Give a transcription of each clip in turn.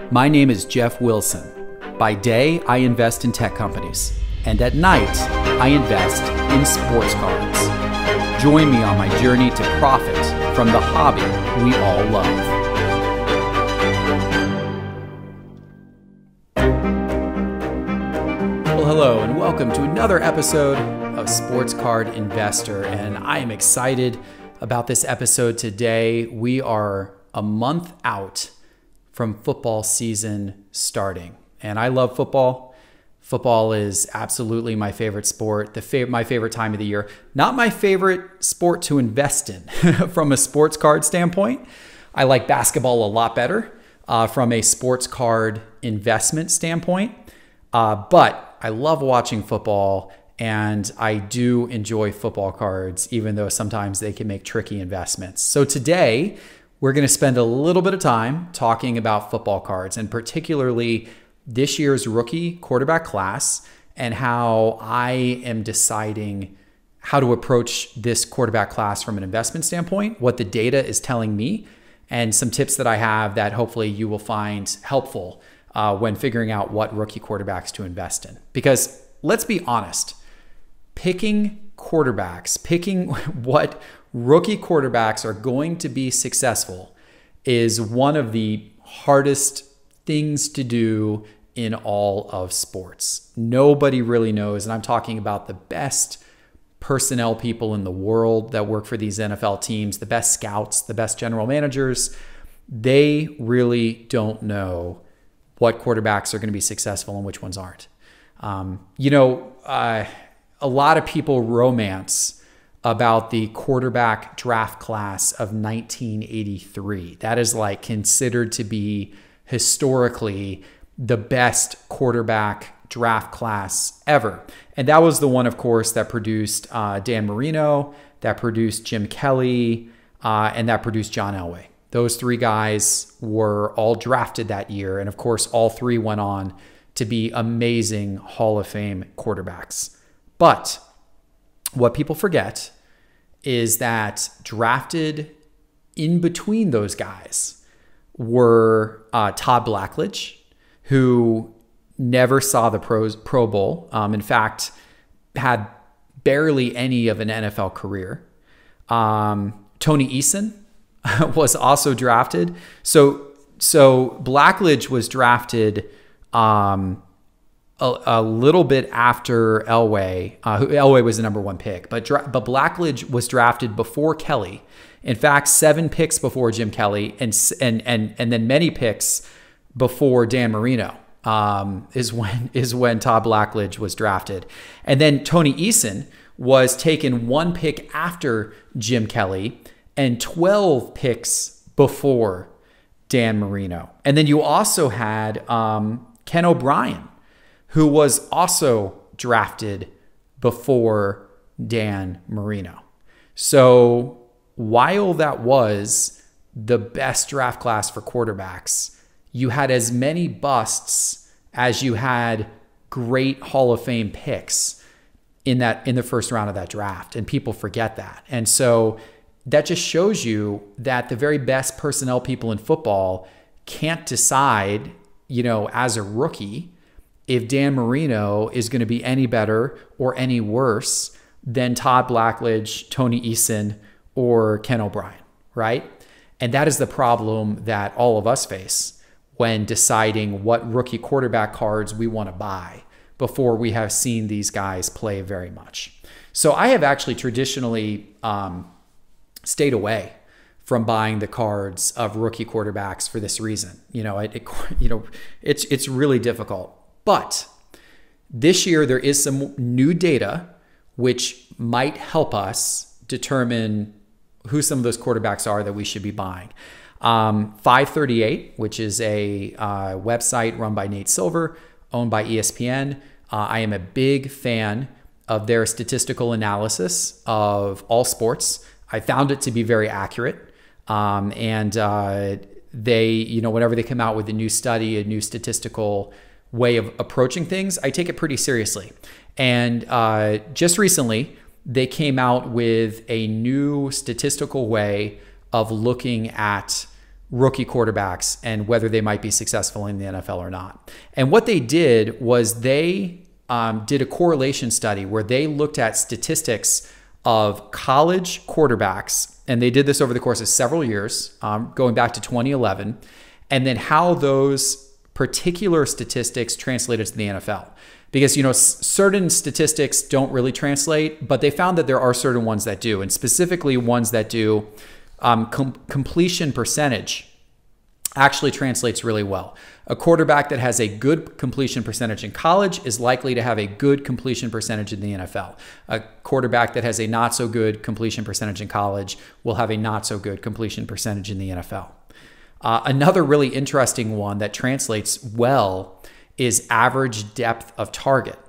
My name is Jeff Wilson. By day, I invest in tech companies, and at night, I invest in sports cards. Join me on my journey to profit from the hobby we all love. Well, hello, and welcome to another episode of Sports Card Investor, and I am excited about this episode today. We are a month out from football season starting. And I love football. Football is absolutely my favorite sport, my favorite time of the year. Not my favorite sport to invest in from a sports card standpoint. I like basketball a lot better from a sports card investment standpoint. But I love watching football, and I do enjoy football cards, even though sometimes they can make tricky investments. So today, we're going to spend a little bit of time talking about football cards, and particularly this year's rookie quarterback class and how I am deciding how to approach this quarterback class from an investment standpoint, what the data is telling me, and some tips that I have that hopefully you will find helpful when figuring out what rookie quarterbacks to invest in. Because let's be honest, picking what rookie quarterbacks are going to be successful is one of the hardest things to do in all of sports. Nobody really knows, and I'm talking about the best personnel people in the world that work for these NFL teams, the best scouts, the best general managers. They really don't know what quarterbacks are going to be successful and which ones aren't. A lot of people romance about the quarterback draft class of 1983. That is like considered to be historically the best quarterback draft class ever. And that was the one, of course, that produced Dan Marino, that produced Jim Kelly, and that produced John Elway. Those three guys were all drafted that year. And of course, all three went on to be amazing Hall of Fame quarterbacks. But what people forget is that drafted in between those guys were Todd Blackledge, who never saw the Pro Bowl. In fact, had barely any of an NFL career. Tony Eason was also drafted. So Blackledge was drafted a little bit after Elway. Elway was the number one pick, but Blackledge was drafted before Kelly. In fact, 7 picks before Jim Kelly, and then many picks before Dan Marino is when Todd Blackledge was drafted. And then Tony Eason was taken 1 pick after Jim Kelly and 12 picks before Dan Marino. And then you also had Ken O'Brien, who was also drafted before Dan Marino. So while that was the best draft class for quarterbacks, you had as many busts as you had great Hall of Fame picks in the first round of that draft. And people forget that. And so that just shows you that the very best personnel people in football can't decide, as a rookie, if Dan Marino is going to be any better or any worse than Todd Blackledge, Tony Eason, or Ken O'Brien, right? And that is the problem that all of us face when deciding what rookie quarterback cards we want to buy before we have seen these guys play very much. So I have actually traditionally stayed away from buying the cards of rookie quarterbacks for this reason. It's really difficult. But this year, there is some new data which might help us determine who some of those quarterbacks are that we should be buying. 538, which is a website run by Nate Silver, owned by ESPN. I am a big fan of their statistical analysis of all sports. I found it to be very accurate. They, whenever they come out with a new study, a new statistical way of approaching things, I take it pretty seriously. And just recently, they came out with a new statistical way of looking at rookie quarterbacks and whether they might be successful in the NFL or not. And what they did was they did a correlation study where they looked at statistics of college quarterbacks, and they did this over the course of several years, going back to 2011, and then how those particular statistics translated to the NFL. Because, you know, certain statistics don't really translate, but they found that there are certain ones that do, and specifically ones that do. Completion percentage actually translates really well. A quarterback that has a good completion percentage in college is likely to have a good completion percentage in the NFL. A quarterback that has a not so good completion percentage in college will have a not so good completion percentage in the NFL. Another really interesting one that translates well is average depth of target.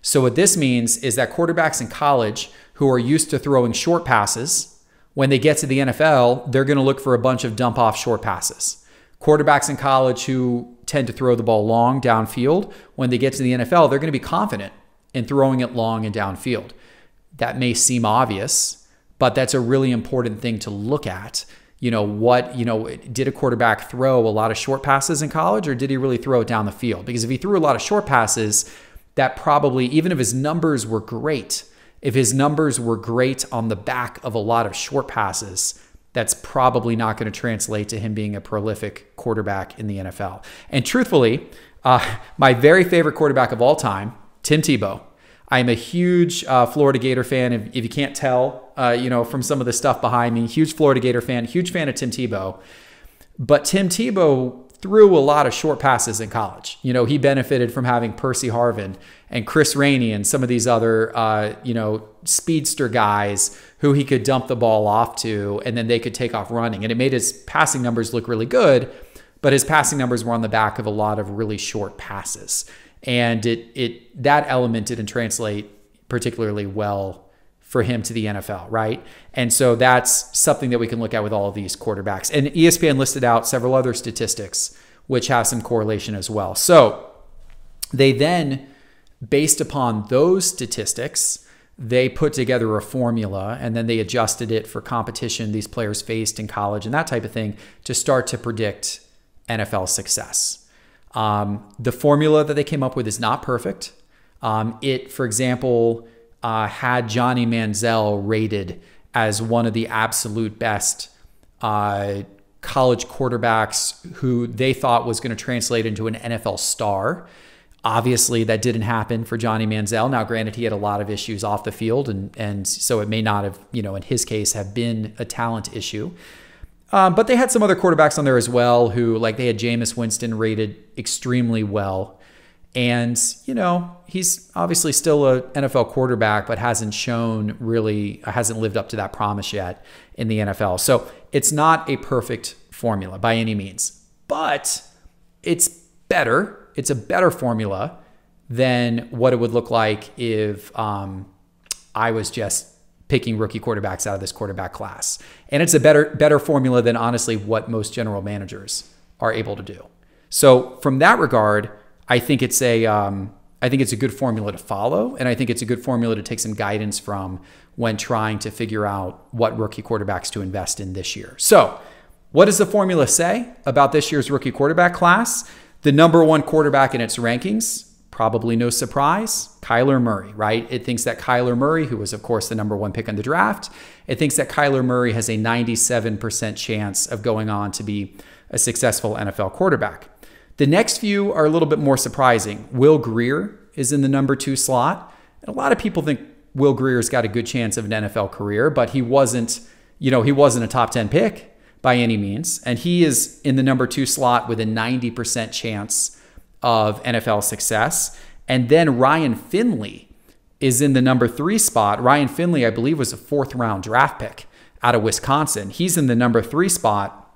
So what this means is that quarterbacks in college who are used to throwing short passes, when they get to the NFL, they're going to look for a bunch of dump-off short passes. Quarterbacks in college who tend to throw the ball long downfield, when they get to the NFL, they're going to be confident in throwing it long and downfield. That may seem obvious, but that's a really important thing to look at. You know, did a quarterback throw a lot of short passes in college, or did he really throw it down the field? Because if he threw a lot of short passes, that probably, even if his numbers were great, if his numbers were great on the back of a lot of short passes, that's probably not going to translate to him being a prolific quarterback in the NFL. And truthfully, my very favorite quarterback of all time, Tim Tebow. I'm a huge Florida Gator fan. If you can't tell, you know, from some of the stuff behind me, huge Florida Gator fan, huge fan of Tim Tebow. But Tim Tebow threw a lot of short passes in college. You know, he benefited from having Percy Harvin and Chris Rainey and some of these other, you know, speedster guys who he could dump the ball off to, and then they could take off running. And it made his passing numbers look really good, but his passing numbers were on the back of a lot of really short passes. And that element didn't translate particularly well for him to the NFL, right? And so that's something that we can look at with all of these quarterbacks. And ESPN listed out several other statistics which have some correlation as well. So they then, based upon those statistics, they put together a formula, and then they adjusted it for competition these players faced in college and that type of thing to start to predict NFL success. The formula that they came up with is not perfect. It, for example, had Johnny Manziel rated as one of the absolute best college quarterbacks who they thought was going to translate into an NFL star. Obviously, that didn't happen for Johnny Manziel. Now, granted, he had a lot of issues off the field, and so it may not have, you know, in his case, have been a talent issue. But they had some other quarterbacks on there as well who, like, they had Jameis Winston rated extremely well. And, you know, he's obviously still an NFL quarterback, but hasn't lived up to that promise yet in the NFL. So it's not a perfect formula by any means, but it's better. It's a better formula than what it would look like if I was just picking rookie quarterbacks out of this quarterback class. And it's a better formula than, honestly, what most general managers are able to do. So from that regard, I think it's a good formula to follow, and I think it's a good formula to take some guidance from when trying to figure out what rookie quarterbacks to invest in this year. So what does the formula say about this year's rookie quarterback class? The number one quarterback in its rankings, probably no surprise, Kyler Murray, right? It thinks that Kyler Murray, who was, of course, the number one pick in the draft, it thinks that Kyler Murray has a 97% chance of going on to be a successful NFL quarterback. The next few are a little bit more surprising. Will Grier is in the number 2 slot. And a lot of people think Will Grier's got a good chance of an NFL career, but he wasn't a top 10 pick by any means. And he is in the number 2 slot with a 90% chance of NFL success. And then Ryan Finley is in the number 3 spot. Ryan Finley, I believe, was a 4th round draft pick out of Wisconsin. He's in the number 3 spot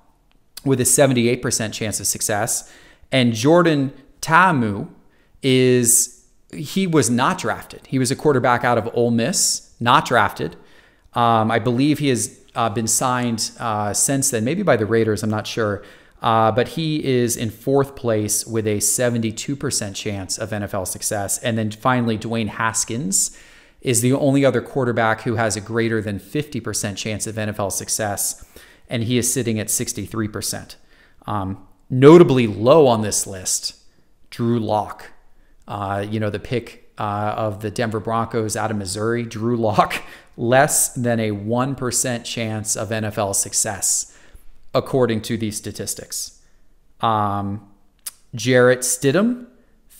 with a 78% chance of success. And Jordan Ta'amu he was not drafted. He was a quarterback out of Ole Miss, not drafted. I believe he has been signed since then, maybe by the Raiders, I'm not sure. But he is in 4th place with a 72% chance of NFL success. And then finally, Dwayne Haskins is the only other quarterback who has a greater than 50% chance of NFL success, and he is sitting at 63%. Notably low on this list, Trulock, the pick of the Denver Broncos out of Missouri. Trulock, less than a 1% chance of NFL success, according to these statistics. Jarrett Stidham,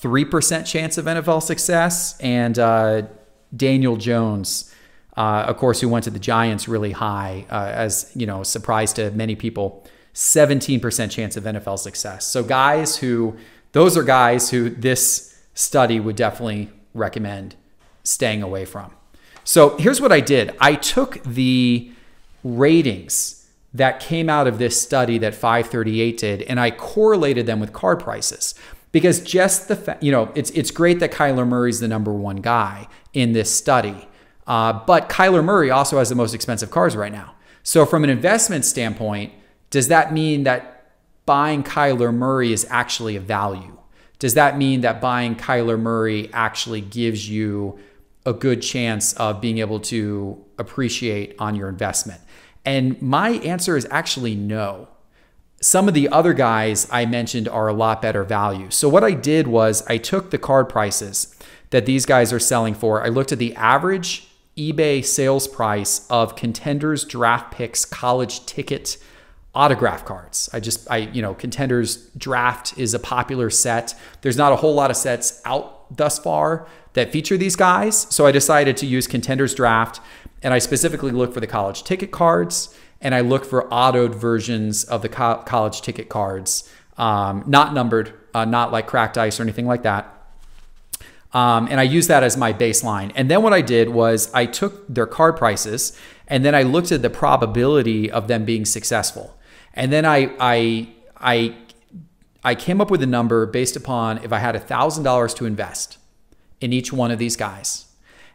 3% chance of NFL success. And Daniel Jones, of course, who went to the Giants really high, as surprise to many people, 17% chance of NFL success. So those are guys who this study would definitely recommend staying away from. So here's what I did. I took the ratings that came out of this study that 538 did, and I correlated them with card prices. Because just it's great that Kyler Murray's the #1 guy in this study. But Kyler Murray also has the most expensive cards right now. So from an investment standpoint, does that mean that buying Kyler Murray is actually a value? Does that mean that buying Kyler Murray actually gives you a good chance of being able to appreciate on your investment? And my answer is actually no. Some of the other guys I mentioned are a lot better value. So what I did was I took the card prices that these guys are selling for. I looked at the average eBay sales price of Contenders Draft Picks college ticket autograph cards. Contenders Draft is a popular set. There's not a whole lot of sets out thus far that feature these guys. So I decided to use Contenders Draft, and I specifically look for the college ticket cards, and I look for autoed versions of the college ticket cards, not numbered, not like cracked ice or anything like that. And I used that as my baseline. And then what I did was I took their card prices, and then I looked at the probability of them being successful. And then I came up with a number based upon if I had $1,000 to invest in each one of these guys.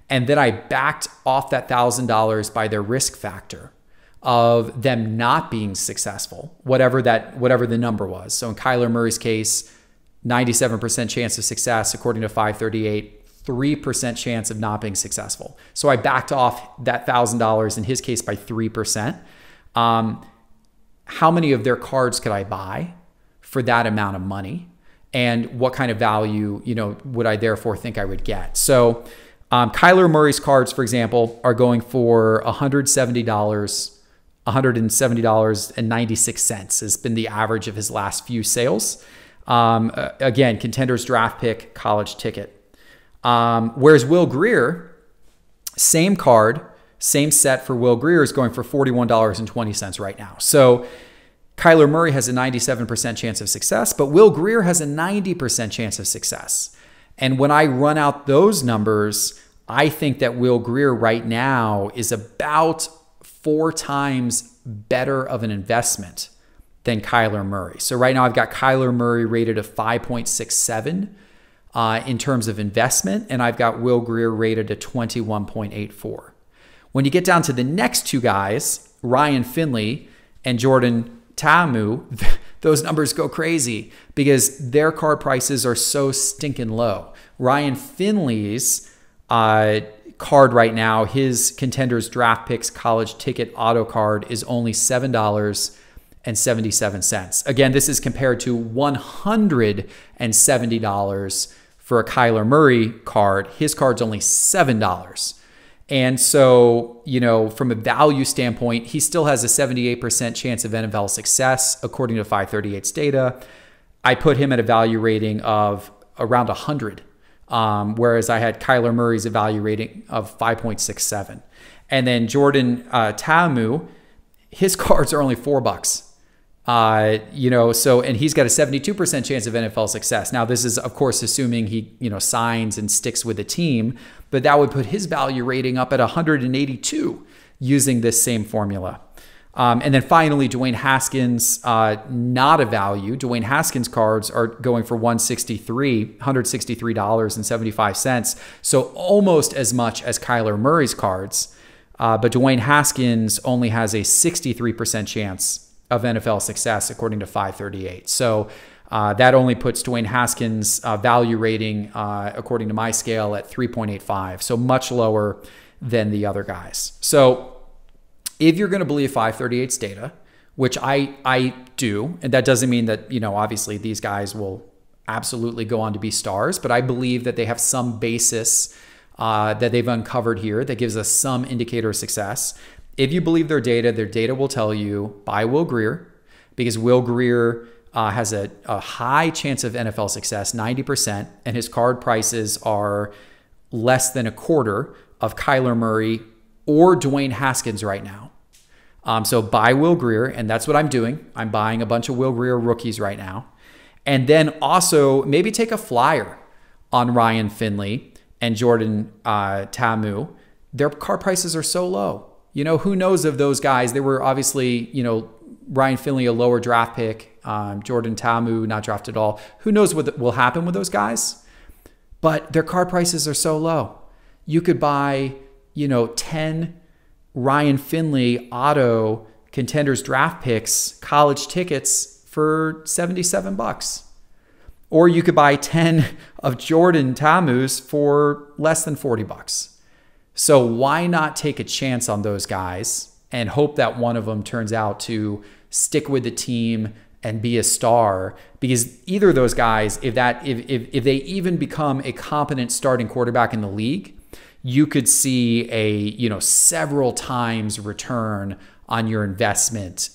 And then I backed off that $1,000 by their risk factor of them not being successful, whatever the number was. So in Kyler Murray's case, 97% chance of success, according to 538, 3% chance of not being successful. So I backed off that $1,000 in his case by 3%. How many of their cards could I buy for that amount of money? And what kind of value, would I therefore think I would get? So Kyler Murray's cards, for example, are going for $170.96 has been the average of his last few sales. Again, Contenders Draft Pick college ticket. Whereas Will Grier, same card, same set for Will Grier is going for $41.20 right now. So Kyler Murray has a 97% chance of success, but Will Grier has a 90% chance of success. And when I run out those numbers, I think that Will Grier right now is about 4 times better of an investment than Kyler Murray. So right now I've got Kyler Murray rated a 5.67 in terms of investment, and I've got Will Grier rated a 21.84. When you get down to the next two guys, Ryan Finley and Jordan Ta'amu, those numbers go crazy because their card prices are so stinking low. Ryan Finley's card right now, his Contenders Draft Picks college ticket auto card is only $7.77. Again, this is compared to $170 for a Kyler Murray card. His card's only $7. And so, from a value standpoint, he still has a 78% chance of NFL success, according to 538's data. I put him at a value rating of around 100, whereas I had Kyler Murray's a value rating of 5.67. And then Jordan Ta'amu, his cards are only $4. And he's got a 72% chance of NFL success. Now, this is, of course, assuming he, signs and sticks with the team, but that would put his value rating up at 182 using this same formula. And then finally, Dwayne Haskins, not a value. Dwayne Haskins cards are going for $163.75. So almost as much as Kyler Murray's cards. But Dwayne Haskins only has a 63% chance of NFL success, according to 538. So that only puts Dwayne Haskins' value rating, according to my scale, at 3.85. So much lower than the other guys. So if you're going to believe 538's data, which I do. And that doesn't mean that, obviously these guys will absolutely go on to be stars, but I believe that they have some basis that they've uncovered here that gives us some indicator of success. If you believe their data will tell you buy Will Grier, because Will Grier has a high chance of NFL success, 90%, and his card prices are less than a quarter of Kyler Murray or Dwayne Haskins right now. So buy Will Grier, and that's what I'm doing. I'm buying a bunch of Will Grier rookies right now. And then also maybe take a flyer on Ryan Finley and Jordan Ta'amu. Their card prices are so low. Who knows of those guys? They were obviously, Ryan Finley, a lower draft pick, Jordan Ta'amu, not drafted at all. Who knows what will happen with those guys? But their card prices are so low. You could buy, 10 Ryan Finley auto contenders draft picks, college tickets for $77. Or you could buy 10 of Jordan Ta'amu's for less than $40. So why not take a chance on those guys and hope that one of them turns out to stick with the team and be a star? Because either of those guys, if they even become a competent starting quarterback in the league, you could see a several times return on your investment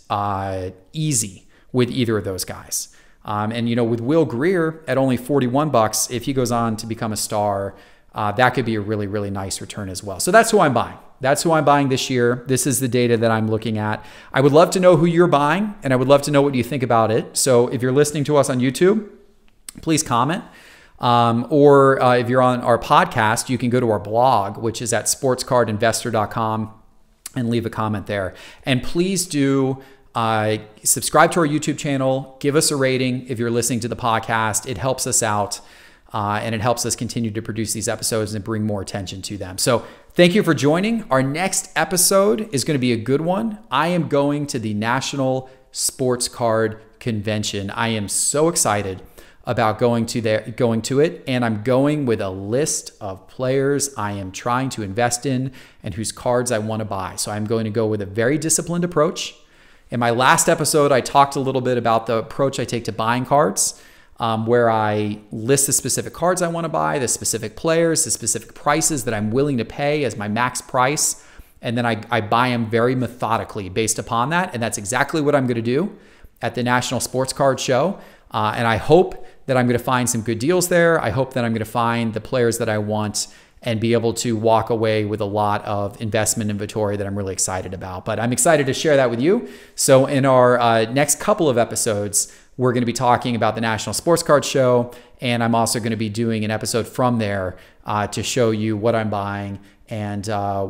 easy with either of those guys. And with Will Grier at only $41, if he goes on to become a star, that could be a really, really nice return as well. So that's who I'm buying. That's who I'm buying this year. This is the data that I'm looking at. I would love to know who you're buying, and I would love to know what you think about it. So if you're listening to us on YouTube, please comment. Or if you're on our podcast, you can go to our blog, which is at sportscardinvestor.com, and leave a comment there. And please do subscribe to our YouTube channel. Give us a rating if you're listening to the podcast. It helps us out. And it helps us continue to produce these episodes and bring more attention to them. So thank you for joining. Our next episode is going to be a good one. I am going to the National Sports Card Convention. I am so excited about going to it, and I'm going with a list of players I am trying to invest in and whose cards I want to buy. So I'm going to go with a very disciplined approach. In my last episode, I talked a little bit about the approach I take to buying cards. Where I list the specific cards I want to buy, the specific players, the specific prices that I'm willing to pay as my max price. And then I buy them very methodically based upon that. And that's exactly what I'm going to do at the National Sports Card Show. And I hope that I'm going to find some good deals there. I hope that I'm going to find the players that I want and be able to walk away with a lot of investment inventory that I'm really excited about. But I'm excited to share that with you. So in our next couple of episodes, we're going to be talking about the National Sports Card Show, and I'm also going to be doing an episode from there to show you what I'm buying and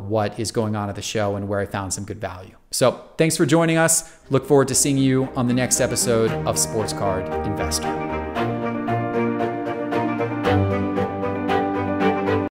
what is going on at the show and where I found some good value. So thanks for joining us. Look forward to seeing you on the next episode of Sports Card Investor.